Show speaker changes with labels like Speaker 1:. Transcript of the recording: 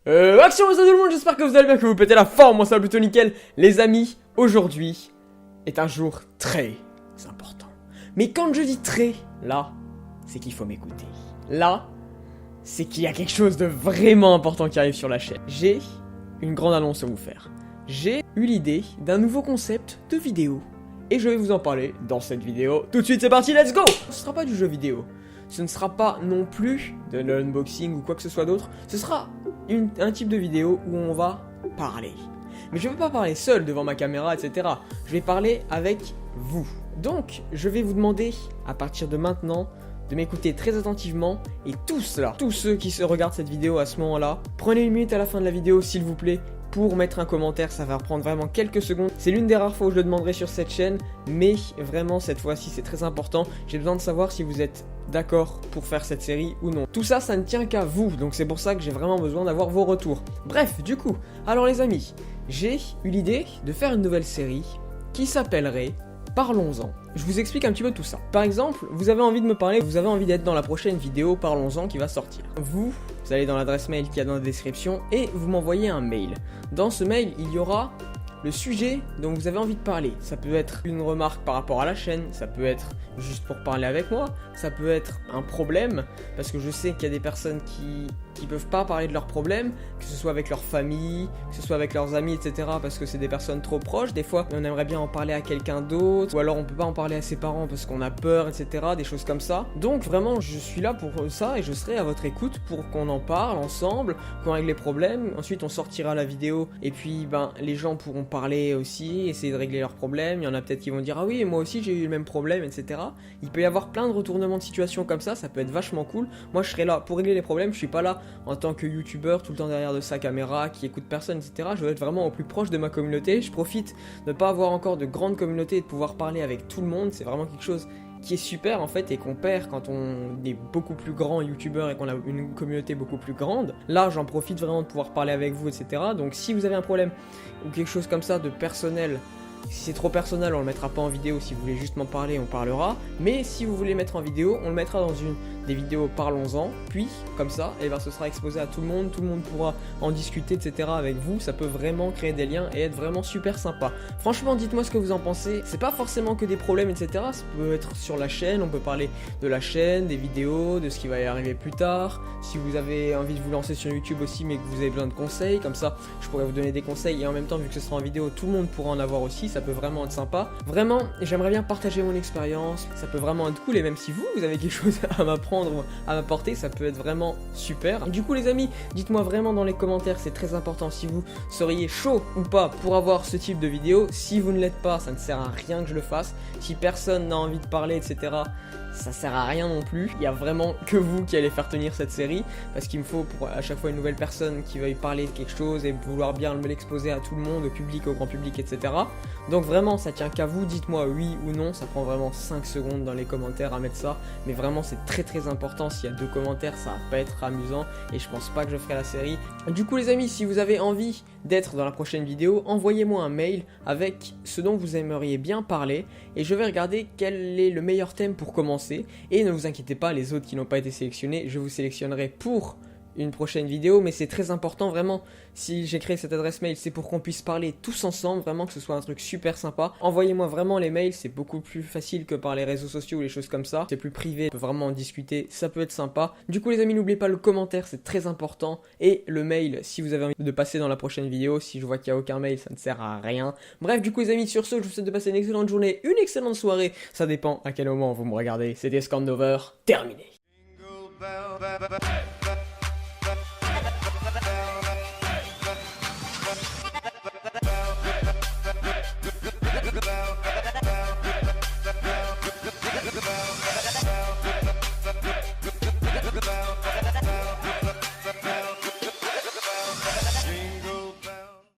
Speaker 1: Action, tout le monde, j'espère que vous allez bien, que vous pétez la forme, moi ça va plutôt nickel. Les amis, aujourd'hui est un jour très important. Mais quand je dis très, là, c'est qu'il faut m'écouter. Là, c'est qu'il y a quelque chose de vraiment important qui arrive sur la chaîne. J'ai une grande annonce à vous faire. J'ai eu l'idée d'un nouveau concept de vidéo. Et je vais vous en parler dans cette vidéo. Tout de suite, c'est parti, let's go! Ce ne sera pas du jeu vidéo. Ce ne sera pas non plus de l'unboxing ou quoi que ce soit d'autre. Ce sera un type de vidéo où on va parler. Mais je ne vais pas parler seul devant ma caméra, etc. Je vais parler avec vous. Donc, je vais vous demander, à partir de maintenant, de m'écouter très attentivement. Et tous là, tous ceux qui se regardent cette vidéo à ce moment-là, prenez une minute à la fin de la vidéo, s'il vous plaît, pour mettre un commentaire. Ça va prendre vraiment quelques secondes. C'est l'une des rares fois où je le demanderai sur cette chaîne, mais vraiment cette fois-ci c'est très important. J'ai besoin de savoir si vous êtes d'accord pour faire cette série ou non. Tout ça, ça ne tient qu'à vous, donc c'est pour ça que j'ai vraiment besoin d'avoir vos retours. Bref, du coup, alors les amis, j'ai eu l'idée de faire une nouvelle série qui s'appellerait Parlons-en. Je vous explique un petit peu tout ça. Par exemple, vous avez envie de me parler, vous avez envie d'être dans la prochaine vidéo Parlons-en qui va sortir. Vous allez dans l'adresse mail qu'il y a dans la description et vous m'envoyez un mail. Dans ce mail, il y aura le sujet dont vous avez envie de parler. Ça peut être une remarque par rapport à la chaîne, ça peut être juste pour parler avec moi, ça peut être un problème, parce que je sais qu'il y a des personnes qui peuvent pas parler de leurs problèmes, que ce soit avec leur famille, que ce soit avec leurs amis, etc. parce que c'est des personnes trop proches. Des fois, on aimerait bien en parler à quelqu'un d'autre, ou alors on peut pas en parler à ses parents parce qu'on a peur, etc. Des choses comme ça. Donc vraiment, je suis là pour ça et je serai à votre écoute pour qu'on en parle ensemble, qu'on règle les problèmes. Ensuite, on sortira la vidéo et puis les gens pourront parler aussi, essayer de régler leurs problèmes. Il y en a peut-être qui vont dire « Ah oui, moi aussi j'ai eu le même problème, etc. » Il peut y avoir plein de retournements de situation comme ça peut être vachement cool. Moi, je serai là pour régler les problèmes, je suis pas là en tant que youtubeur tout le temps derrière de sa caméra qui écoute personne, etc. Je veux être vraiment au plus proche de ma communauté. Je profite de ne pas avoir encore de grande communauté et de pouvoir parler avec tout le monde. C'est vraiment quelque chose qui est super en fait et qu'on perd quand on est beaucoup plus grand youtubeur et qu'on a une communauté beaucoup plus grande. Là, j'en profite vraiment de pouvoir parler avec vous, etc. Donc si vous avez un problème ou quelque chose comme ça de personnel, si c'est trop personnel, on le mettra pas en vidéo. Si vous voulez juste m'en parler, on parlera. Mais si vous voulez mettre en vidéo, on le mettra dans une des vidéos Parlons-en. Puis, comme ça, ce sera exposé à tout le monde pourra en discuter, etc. avec vous. Ça peut vraiment créer des liens et être vraiment super sympa. Franchement, dites-moi ce que vous en pensez. C'est pas forcément que des problèmes, etc. Ça peut être sur la chaîne, on peut parler de la chaîne, des vidéos, de ce qui va y arriver plus tard. Si vous avez envie de vous lancer sur YouTube aussi, mais que vous avez besoin de conseils, comme ça, je pourrais vous donner des conseils. Et en même temps, vu que ce sera en vidéo, tout le monde pourra en avoir aussi. Ça peut vraiment être sympa. Vraiment, j'aimerais bien partager mon expérience. Ça peut vraiment être cool. Et même si vous avez quelque chose à m'apprendre ou à m'apporter, ça peut être vraiment super. Du coup, les amis, dites-moi vraiment dans les commentaires, c'est très important, si vous seriez chaud ou pas pour avoir ce type de vidéo. Si vous ne l'êtes pas, ça ne sert à rien que je le fasse. Si personne n'a envie de parler, etc., ça sert à rien non plus. Il y a vraiment que vous qui allez faire tenir cette série, parce qu'il me faut pour à chaque fois une nouvelle personne qui veuille parler de quelque chose et vouloir bien me l'exposer à tout le monde, au public, au grand public, etc. Donc vraiment, ça tient qu'à vous. Dites-moi oui ou non. Ça prend vraiment 5 secondes dans les commentaires à mettre ça, mais vraiment c'est très très important. S'il y a 2 commentaires, ça va pas être amusant et je pense pas que je ferai la série. Du coup, les amis, si vous avez envie d'être dans la prochaine vidéo, envoyez-moi un mail avec ce dont vous aimeriez bien parler et je vais regarder quel est le meilleur thème pour commencer. Et ne vous inquiétez pas, les autres qui n'ont pas été sélectionnés, je vous sélectionnerai pour une prochaine vidéo, mais c'est très important vraiment. Si j'ai créé cette adresse mail, c'est pour qu'on puisse parler tous ensemble, vraiment que ce soit un truc super sympa. Envoyez-moi vraiment les mails, c'est beaucoup plus facile que par les réseaux sociaux ou les choses comme ça. C'est plus privé, on peut vraiment en discuter, ça peut être sympa. Du coup les amis, n'oubliez pas le commentaire, c'est très important. Et le mail, si vous avez envie de passer dans la prochaine vidéo. Si je vois qu'il n'y a aucun mail, ça ne sert à rien. Bref, du coup les amis, sur ce, je vous souhaite de passer une excellente journée, une excellente soirée. Ça dépend à quel moment vous me regardez. C'était Scandover, terminé.